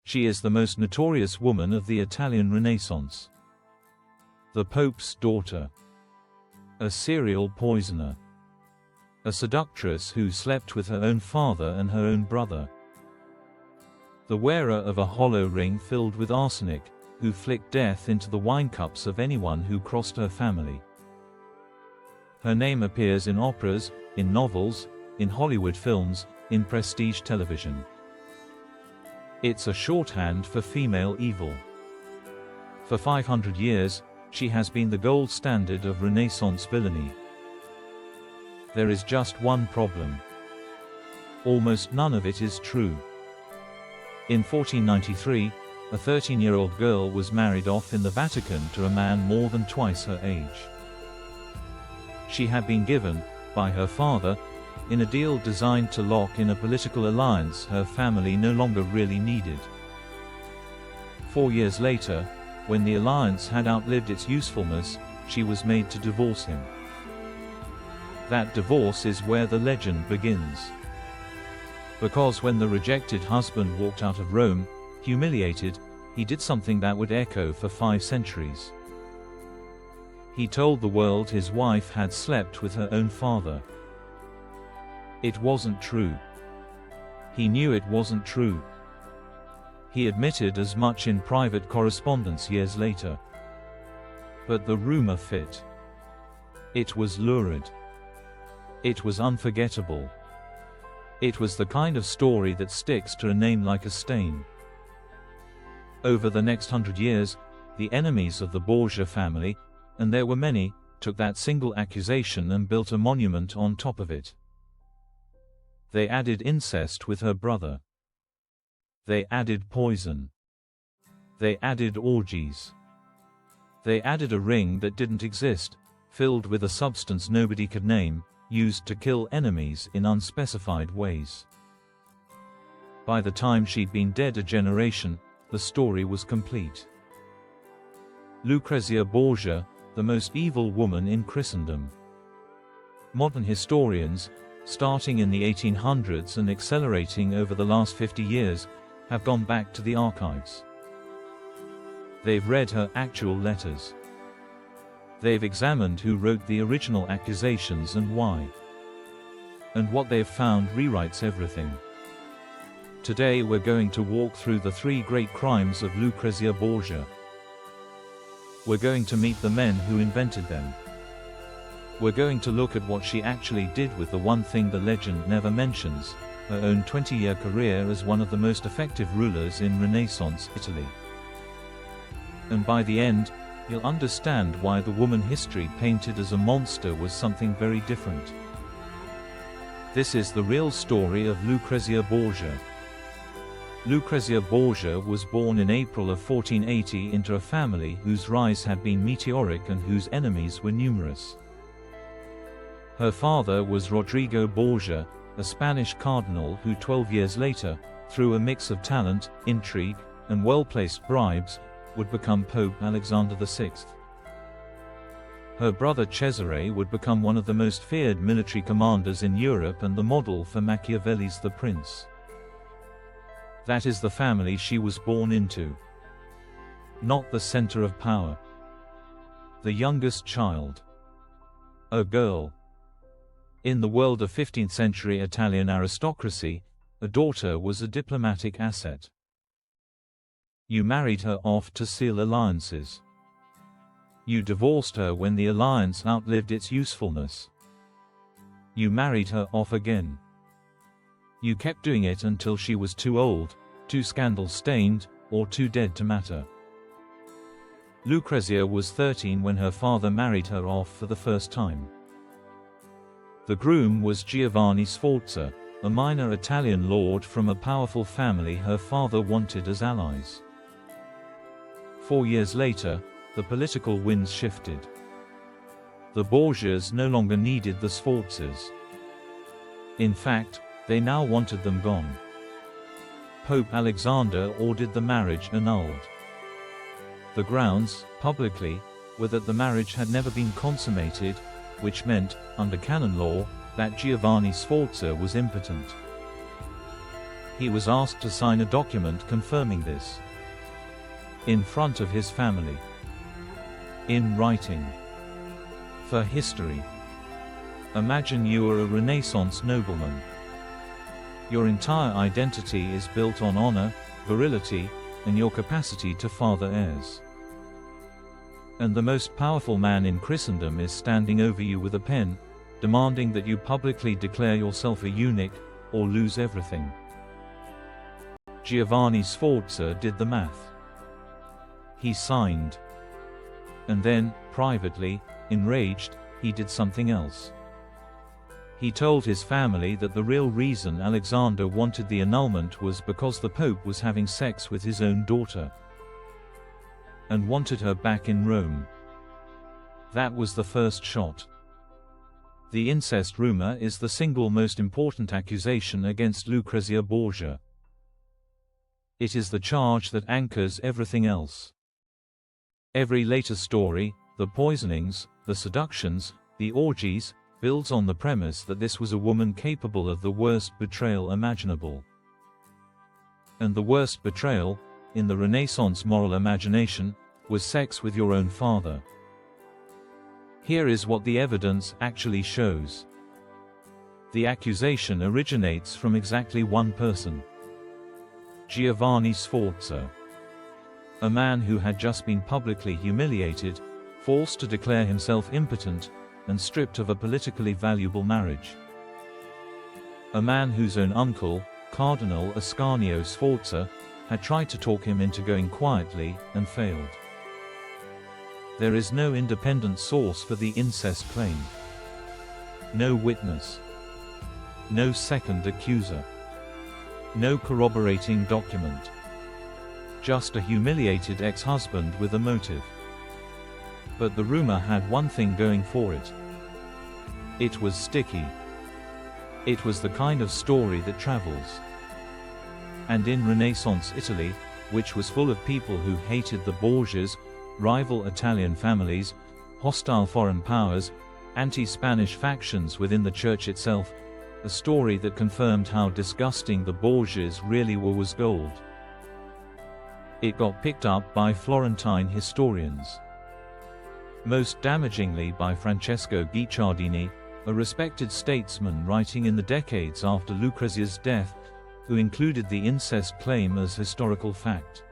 She is the most notorious woman of the Italian Renaissance. The Pope's daughter. A serial poisoner. A seductress who slept with her own father and her own brother. The wearer of a hollow ring filled with arsenic, who flicked death into the wine cups of anyone who crossed her family. Her name appears in operas, in novels, in Hollywood films, in prestige television. It's a shorthand for female evil. For 500 years, she has been the gold standard of Renaissance villainy. There is just one problem. Almost none of it is true. In 1493, a 13-year-old girl was married off in the Vatican to a man more than twice her age. She had been given, by her father, in a deal designed to lock in a political alliance her family no longer really needed. 4 years later, when the alliance had outlived its usefulness, she was made to divorce him. That divorce is where the legend begins. Because when the rejected husband walked out of Rome, humiliated, he did something that would echo for 5 centuries. He told the world his wife had slept with her own father. It wasn't true. He knew it wasn't true. He admitted as much in private correspondence years later. But the rumor fit. It was lurid. It was unforgettable. It was the kind of story that sticks to a name like a stain. Over the next 100 years, the enemies of the Borgia family, and there were many, took that single accusation and built a monument on top of it. They added incest with her brother. They added poison. They added orgies. They added a ring that didn't exist, filled with a substance nobody could name, used to kill enemies in unspecified ways. By the time she'd been dead a generation, the story was complete. Lucrezia Borgia, the most evil woman in Christendom. Modern historians, starting in the 1800s and accelerating over the last 50 years, have gone back to the archives. They've read her actual letters. They've examined who wrote the original accusations and why. And what they've found rewrites everything. Today we're going to walk through the 3 great crimes of Lucrezia Borgia. We're going to meet the men who invented them. We're going to look at what she actually did with the one thing the legend never mentions, her own 20-year career as one of the most effective rulers in Renaissance Italy. And by the end, you'll understand why the woman history painted as a monster was something very different. This is the real story of Lucrezia Borgia. Lucrezia Borgia was born in April of 1480 into a family whose rise had been meteoric and whose enemies were numerous. Her father was Rodrigo Borgia, a Spanish cardinal who 12 years later, through a mix of talent, intrigue, and well-placed bribes, would become Pope Alexander VI. Her brother Cesare would become one of the most feared military commanders in Europe and the model for Machiavelli's The Prince. That is the family she was born into. Not the center of power. The youngest child. A girl. In the world of 15th century Italian aristocracy, a daughter was a diplomatic asset. You married her off to seal alliances. You divorced her when the alliance outlived its usefulness. You married her off again. You kept doing it until she was too old, too scandal-stained, or too dead to matter. Lucrezia was 13 when her father married her off for the first time. The groom was Giovanni Sforza, a minor Italian lord from a powerful family her father wanted as allies. 4 years later, the political winds shifted. The Borgias no longer needed the Sforzas. In fact, they now wanted them gone. Pope Alexander ordered the marriage annulled. The grounds, publicly, were that the marriage had never been consummated, which meant, under canon law, that Giovanni Sforza was impotent. He was asked to sign a document confirming this. In front of his family. In writing. For history. Imagine you are a Renaissance nobleman. Your entire identity is built on honor, virility, and your capacity to father heirs. And the most powerful man in Christendom is standing over you with a pen, demanding that you publicly declare yourself a eunuch, or lose everything. Giovanni Sforza did the math. He signed. And then, privately, enraged, he did something else. He told his family that the real reason Alexander wanted the annulment was because the Pope was having sex with his own daughter. And wanted her back in Rome. That was the first shot. The incest rumor is the single most important accusation against Lucrezia Borgia. It is the charge that anchors everything else. Every later story, the poisonings, the seductions, the orgies, builds on the premise that this was a woman capable of the worst betrayal imaginable. And the worst betrayal, in the Renaissance moral imagination, was sex with your own father. Here is what the evidence actually shows. The accusation originates from exactly one person. Giovanni Sforza. A man who had just been publicly humiliated, forced to declare himself impotent, and stripped of a politically valuable marriage. A man whose own uncle, Cardinal Ascanio Sforza, had tried to talk him into going quietly, and failed. There is no independent source for the incest claim. No witness. No second accuser. No corroborating document. Just a humiliated ex-husband with a motive. But the rumor had one thing going for it. It was sticky. It was the kind of story that travels. And in Renaissance Italy, which was full of people who hated the Borgias, rival Italian families, hostile foreign powers, anti-Spanish factions within the church itself, a story that confirmed how disgusting the Borgias really were was gold. It got picked up by Florentine historians. Most damagingly by Francesco Guicciardini, a respected statesman writing in the decades after Lucrezia's death, who included the incest claim as historical fact.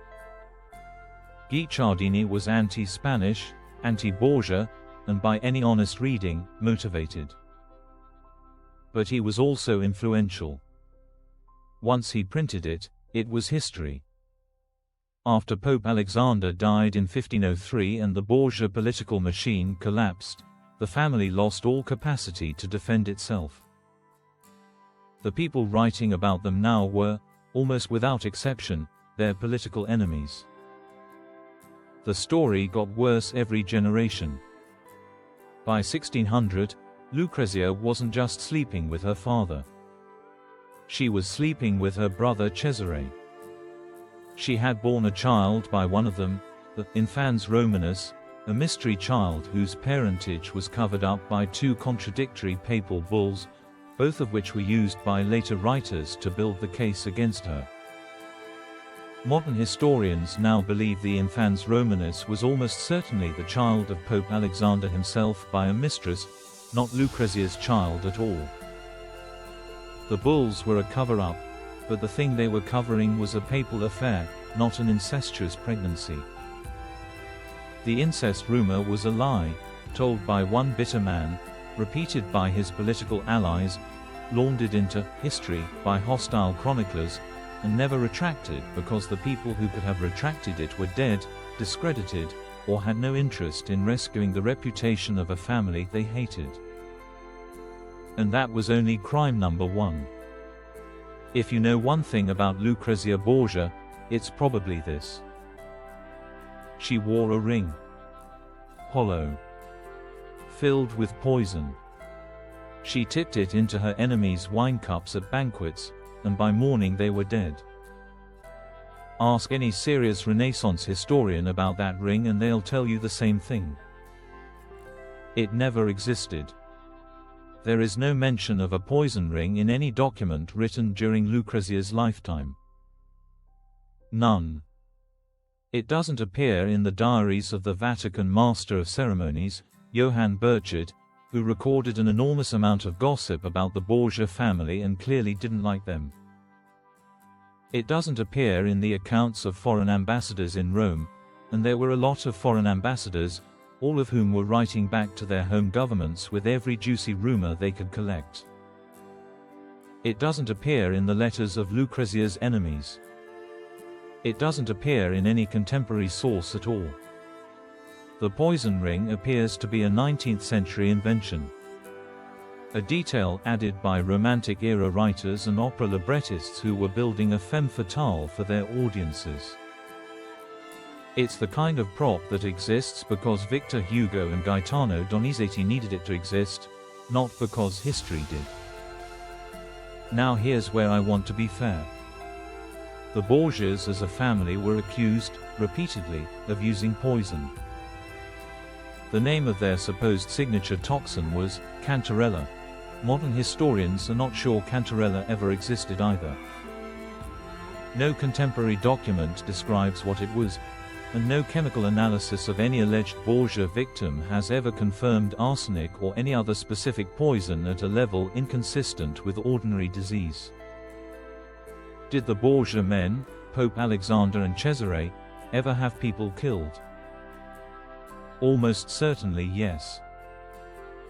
Guicciardini was anti-Spanish, anti-Borgia, and by any honest reading, motivated. But he was also influential. Once he printed it, it was history. After Pope Alexander died in 1503 and the Borgia political machine collapsed, the family lost all capacity to defend itself. The people writing about them now were, almost without exception, their political enemies. The story got worse every generation. By 1600, Lucrezia wasn't just sleeping with her father. She was sleeping with her brother Cesare. She had borne a child by one of them, the infans Romanus, a mystery child whose parentage was covered up by two contradictory papal bulls, both of which were used by later writers to build the case against her. Modern historians now believe the infans Romanus was almost certainly the child of Pope Alexander himself by a mistress, not Lucrezia's child at all. The bulls were a cover-up, but the thing they were covering was a papal affair, not an incestuous pregnancy. The incest rumor was a lie, told by one bitter man, repeated by his political allies, laundered into history by hostile chroniclers, and never retracted because the people who could have retracted it were dead, discredited, or had no interest in rescuing the reputation of a family they hated. And that was only crime number one. If you know one thing about Lucrezia Borgia, it's probably this. She wore a ring. Hollow. Filled with poison. She tipped it into her enemies' wine cups at banquets, and by morning they were dead. Ask any serious Renaissance historian about that ring and they'll tell you the same thing. It never existed. There is no mention of a poison ring in any document written during Lucrezia's lifetime. None. It doesn't appear in the diaries of the Vatican Master of Ceremonies, Johann Burchard, who recorded an enormous amount of gossip about the Borgia family and clearly didn't like them. It doesn't appear in the accounts of foreign ambassadors in Rome, and there were a lot of foreign ambassadors, all of whom were writing back to their home governments with every juicy rumor they could collect. It doesn't appear in the letters of Lucrezia's enemies. It doesn't appear in any contemporary source at all. The poison ring appears to be a 19th century invention. A detail added by Romantic-era writers and opera librettists who were building a femme fatale for their audiences. It's the kind of prop that exists because Victor Hugo and Gaetano Donizetti needed it to exist, not because history did. Now here's where I want to be fair. The Borgias as a family were accused, repeatedly, of using poison. The name of their supposed signature toxin was cantarella. Modern historians are not sure cantarella ever existed either. No contemporary document describes what it was, and no chemical analysis of any alleged Borgia victim has ever confirmed arsenic or any other specific poison at a level inconsistent with ordinary disease. Did the Borgia men, Pope Alexander and Cesare, ever have people killed? Almost certainly yes.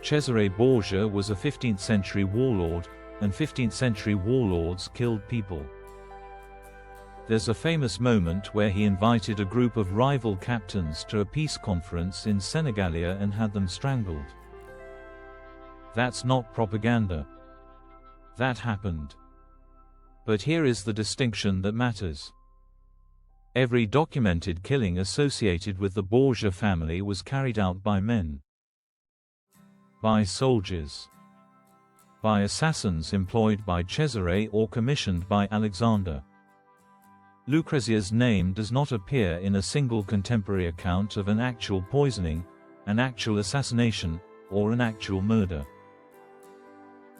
Cesare Borgia was a 15th century warlord, and 15th century warlords killed people. There's a famous moment where he invited a group of rival captains to a peace conference in Senegalia and had them strangled. That's not propaganda. That happened. But here is the distinction that matters. Every documented killing associated with the Borgia family was carried out by men. By soldiers. By assassins employed by Cesare or commissioned by Alexander. Lucrezia's name does not appear in a single contemporary account of an actual poisoning, an actual assassination, or an actual murder.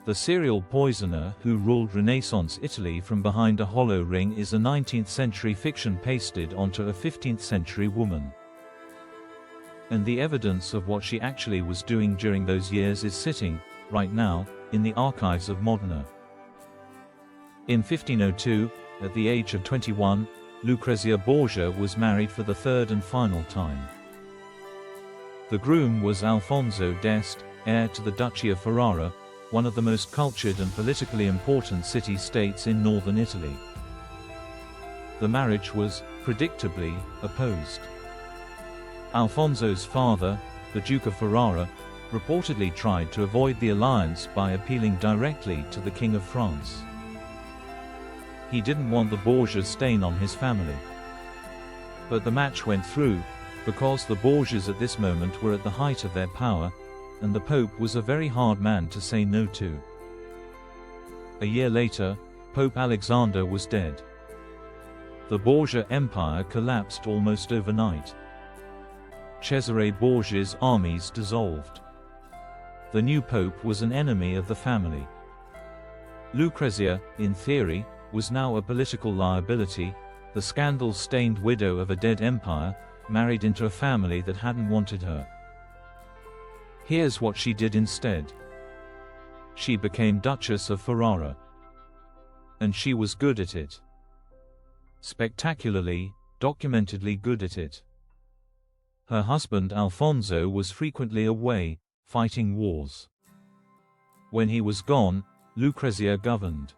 The serial poisoner who ruled Renaissance Italy from behind a hollow ring is a 19th century fiction pasted onto a 15th century woman. And the evidence of what she actually was doing during those years is sitting, right now, in the archives of Modena. In 1502, at the age of 21, Lucrezia Borgia was married for the third and final time. The groom was Alfonso d'Este, heir to the Duchy of Ferrara, one of the most cultured and politically important city-states in northern Italy. The marriage was, predictably, opposed. Alfonso's father, the Duke of Ferrara, reportedly tried to avoid the alliance by appealing directly to the King of France. He didn't want the Borgia stain on his family. But the match went through, because the Borgias at this moment were at the height of their power, and the Pope was a very hard man to say no to. A year later, Pope Alexander was dead. The Borgia Empire collapsed almost overnight. Cesare Borgia's armies dissolved. The new Pope was an enemy of the family. Lucrezia, in theory, was now a political liability, the scandal-stained widow of a dead empire, married into a family that hadn't wanted her. Here's what she did instead. She became Duchess of Ferrara. And she was good at it. Spectacularly, documentedly good at it. Her husband Alfonso was frequently away, fighting wars. When he was gone, Lucrezia governed.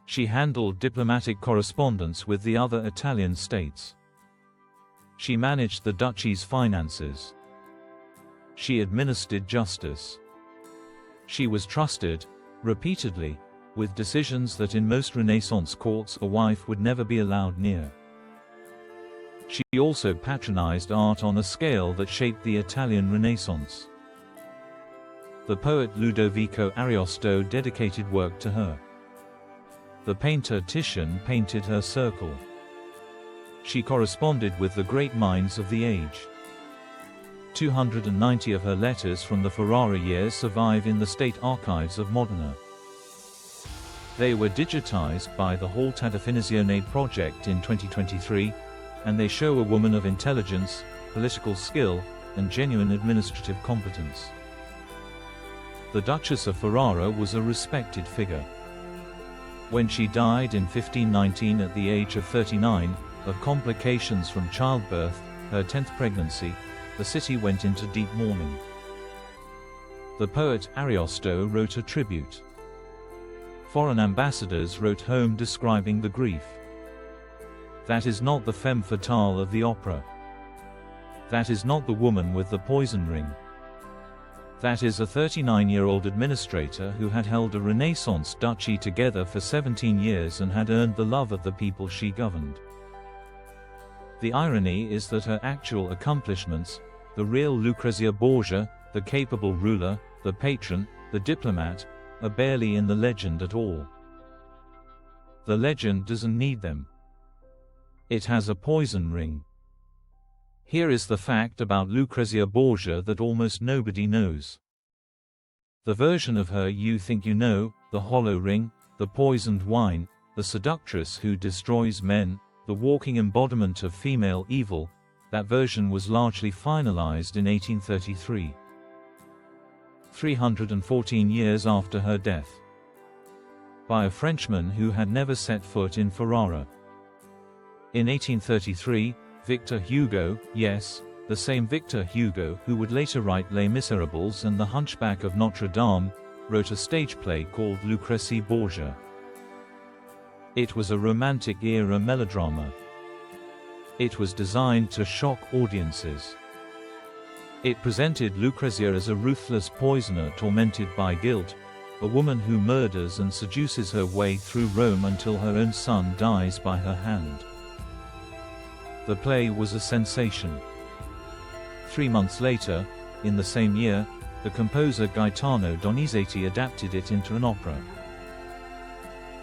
She handled diplomatic correspondence with the other Italian states. She managed the duchy's finances. She administered justice. She was trusted, repeatedly, with decisions that in most Renaissance courts a wife would never be allowed near. She also patronized art on a scale that shaped the Italian Renaissance. The poet Ludovico Ariosto dedicated work to her. The painter Titian painted her circle. She corresponded with the great minds of the age. 290 of her letters from the Ferrara years survive in the State Archives of Modena. They were digitized by the Halt alla Finzione project in 2023, and they show a woman of intelligence, political skill, and genuine administrative competence. The Duchess of Ferrara was a respected figure. When she died in 1519 at the age of 39, of complications from childbirth, her 10th pregnancy, the city went into deep mourning. The poet Ariosto wrote a tribute. Foreign ambassadors wrote home describing the grief. That is not the femme fatale of the opera. That is not the woman with the poison ring. That is a 39-year-old administrator who had held a Renaissance duchy together for 17 years and had earned the love of the people she governed. The irony is that her actual accomplishments, the real Lucrezia Borgia, the capable ruler, the patron, the diplomat, are barely in the legend at all. The legend doesn't need them. It has a poison ring. Here is the fact about Lucrezia Borgia that almost nobody knows. The version of her you think you know, the hollow ring, the poisoned wine, the seductress who destroys men, the walking embodiment of female evil, that version was largely finalized in 1833. 314 years after her death. By a Frenchman who had never set foot in Ferrara. In 1833, Victor Hugo, yes, the same Victor Hugo who would later write Les Miserables and The Hunchback of Notre Dame, wrote a stage play called Lucrezia Borgia. It was a romantic-era melodrama. It was designed to shock audiences. It presented Lucrezia as a ruthless poisoner tormented by guilt, a woman who murders and seduces her way through Rome until her own son dies by her hand. The play was a sensation. 3 months later, in the same year, the composer Gaetano Donizetti adapted it into an opera.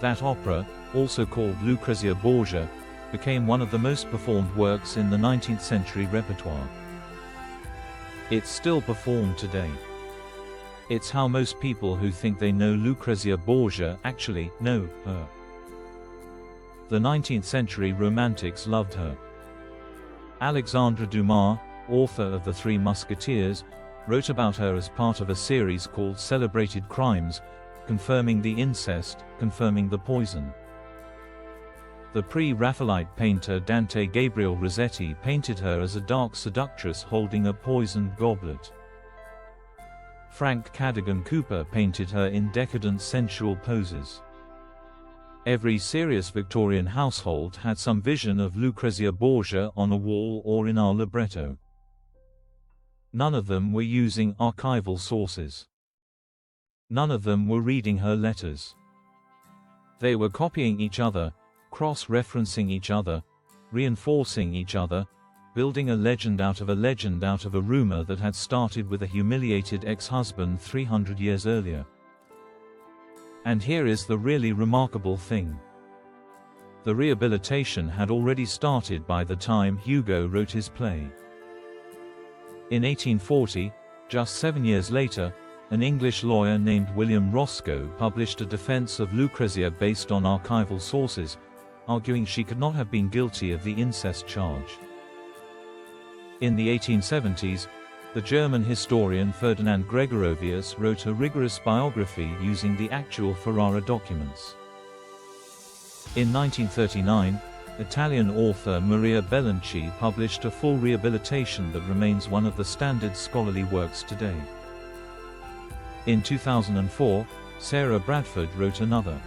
That opera, also called Lucrezia Borgia, became one of the most performed works in the 19th century repertoire. It's still performed today. It's how most people who think they know Lucrezia Borgia actually know her. The 19th century romantics loved her. Alexandre Dumas, author of The Three Musketeers, wrote about her as part of a series called Celebrated Crimes, confirming the incest, confirming the poison. The pre-Raphaelite painter Dante Gabriel Rossetti painted her as a dark seductress holding a poisoned goblet. Frank Cadogan Cooper painted her in decadent sensual poses. Every serious Victorian household had some vision of Lucrezia Borgia on a wall or in our libretto. None of them were using archival sources. None of them were reading her letters. They were copying each other, cross-referencing each other, reinforcing each other, building a legend out of a rumor that had started with a humiliated ex-husband 300 years earlier. And here is the really remarkable thing. The rehabilitation had already started by the time Hugo wrote his play. In 1840, just 7 years later, an English lawyer named William Roscoe published a defense of Lucrezia based on archival sources, arguing she could not have been guilty of the incest charge. In the 1870s, the German historian Ferdinand Gregorovius wrote a rigorous biography using the actual Ferrara documents. In 1939, Italian author Maria Bellanci published a full rehabilitation that remains one of the standard scholarly works today. In 2004, Sarah Bradford wrote another.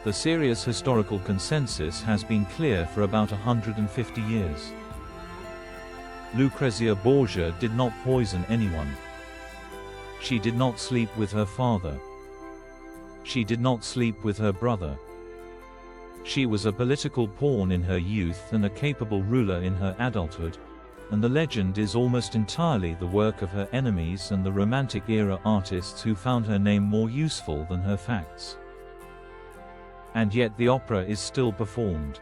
The serious historical consensus has been clear for about 150 years. Lucrezia Borgia did not poison anyone. She did not sleep with her father. She did not sleep with her brother. She was a political pawn in her youth and a capable ruler in her adulthood, and the legend is almost entirely the work of her enemies and the Romantic-era artists who found her name more useful than her facts. And yet the opera is still performed.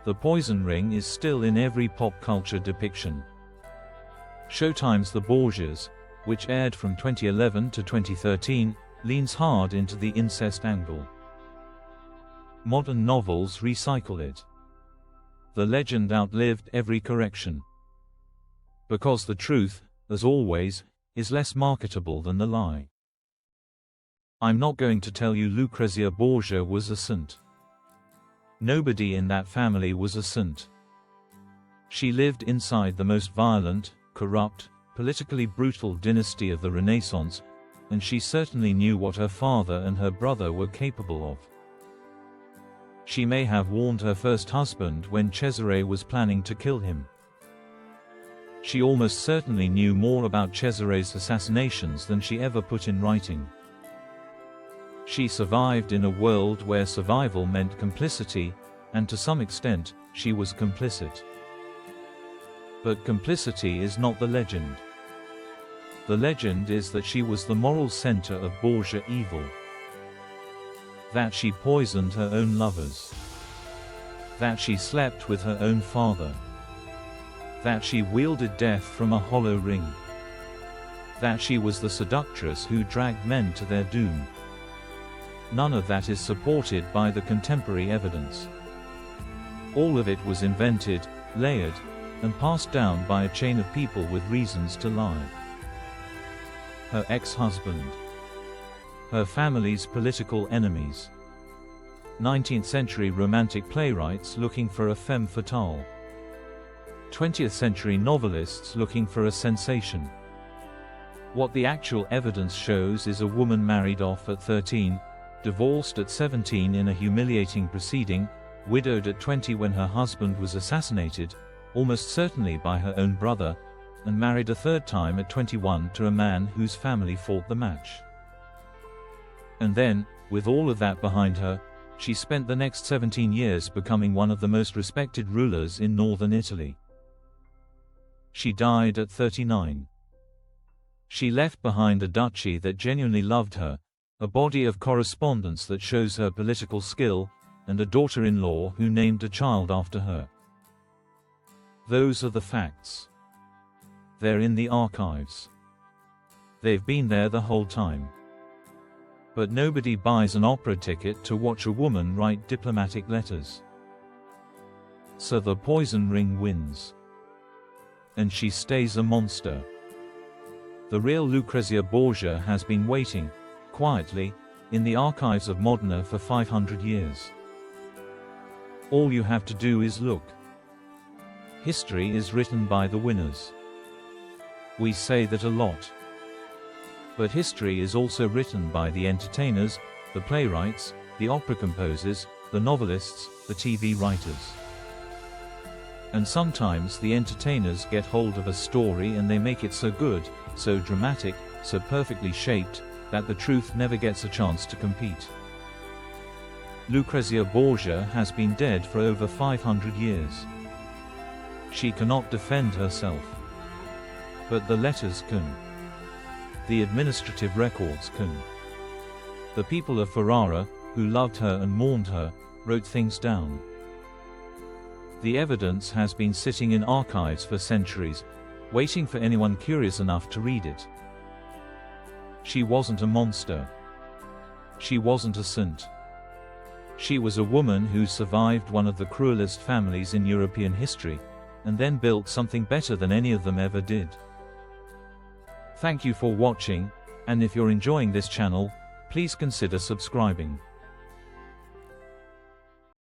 The poison ring is still in every pop culture depiction. Showtime's The Borgias, which aired from 2011 to 2013, leans hard into the incest angle. Modern novels recycle it. The legend outlived every correction. Because the truth, as always, is less marketable than the lie. I'm not going to tell you Lucrezia Borgia was a saint. Nobody in that family was a saint. She lived inside the most violent, corrupt, politically brutal dynasty of the Renaissance, and she certainly knew what her father and her brother were capable of. She may have warned her first husband when Cesare was planning to kill him. She almost certainly knew more about Cesare's assassinations than she ever put in writing. She survived in a world where survival meant complicity, and to some extent, she was complicit. But complicity is not the legend. The legend is that she was the moral center of Borgia evil. That she poisoned her own lovers. That she slept with her own father. That she wielded death from a hollow ring. That she was the seductress who dragged men to their doom. None of that is supported by the contemporary evidence. All of it was invented, layered, and passed down by a chain of people with reasons to lie. Her ex-husband. Her family's political enemies. 19th-century romantic playwrights looking for a femme fatale. 20th-century novelists looking for a sensation. What the actual evidence shows is a woman married off at 13, divorced at 17 in a humiliating proceeding, widowed at 20 when her husband was assassinated, almost certainly by her own brother, and married a third time at 21 to a man whose family fought the match. And then, with all of that behind her, she spent the next 17 years becoming one of the most respected rulers in northern Italy. She died at 39. She left behind a duchy that genuinely loved her, a body of correspondence that shows her political skill, and a daughter-in-law who named a child after her. Those are the facts. They're in the archives. They've been there the whole time. But nobody buys an opera ticket to watch a woman write diplomatic letters. So the poison ring wins. And she stays a monster. The real Lucrezia Borgia has been waiting, quietly, in the archives of Modena for 500 years. All you have to do is look. History is written by the winners. We say that a lot. But history is also written by the entertainers, the playwrights, the opera composers, the novelists, the TV writers. And sometimes the entertainers get hold of a story and they make it so good, so dramatic, so perfectly shaped, that the truth never gets a chance to compete. Lucrezia Borgia has been dead for over 500 years. She cannot defend herself. But the letters can. The administrative records can. The people of Ferrara, who loved her and mourned her, wrote things down. The evidence has been sitting in archives for centuries, waiting for anyone curious enough to read it. She wasn't a monster. She wasn't a saint. She was a woman who survived one of the cruelest families in European history, and then built something better than any of them ever did. Thank you for watching, and if you're enjoying this channel, please consider subscribing.